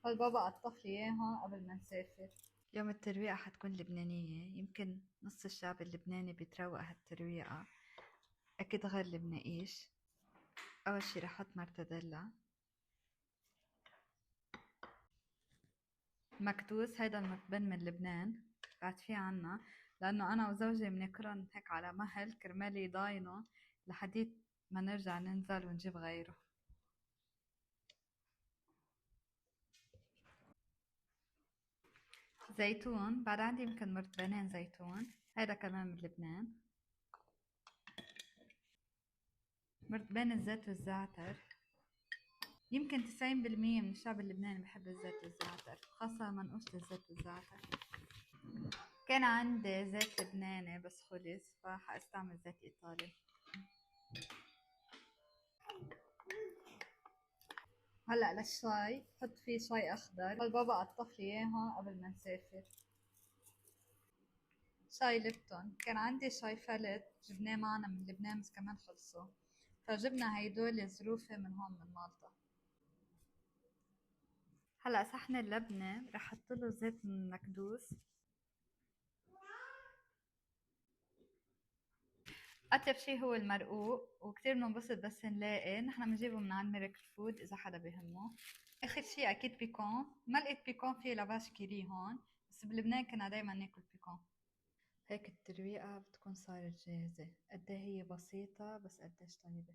قال بابا قطف لي اياهم قبل ما نسافر. يوم الترويقة حتكون لبنانية، يمكن نص الشعب اللبناني بيتروق هالترويقة. أكيد غير المناقيش. أول شي رح أحط مرتديلا. مكدوس هيدا المكبن من لبنان، بعد في عنا، لأنه أنا وزوجي بناكلن هيك على مهل كرمال يضاينوا لحديت ما نرجع ننزل ونجيب غيره. زيتون، بعد عندي يمكن مرتبانين زيتون، هيدا كمان من لبنان. مرتبان الزيت والزعتر، يمكن 90% من الشعب اللبناني بحب الزيت والزعتر، خاصة منقوشة الزيت والزعتر. كان عندي زيت لبناني بس خلص، فحاستعمل زيت إيطالي. هلا للشاي حط فيه شاي أخضر، قال بابا قطف لي إياهم قبل ما نسافر. شاي ليبتون، كان عندي شاي فلت جبناه معنا من لبنان بس كمان خلصوا، فجبنا هيدول ظروفي من هون من مالطا. هلا صحن اللبنة رح احط له زيت من مكدوس. أطيب شي هو المرقوق، وكتير بننبسط بس نلاقي نحن بنجيبه من عند ميراكل فود إذا حدا بيهمه. آخر شي أكيد بيكون، ما لقيت بيكون في لافاش كيري هون، بس بلبنان كنا دايما ناكل بيكون. هيك الترويقة بتكون صارت جاهزة، قد إيه هي بسيطة بس قديش طيبة.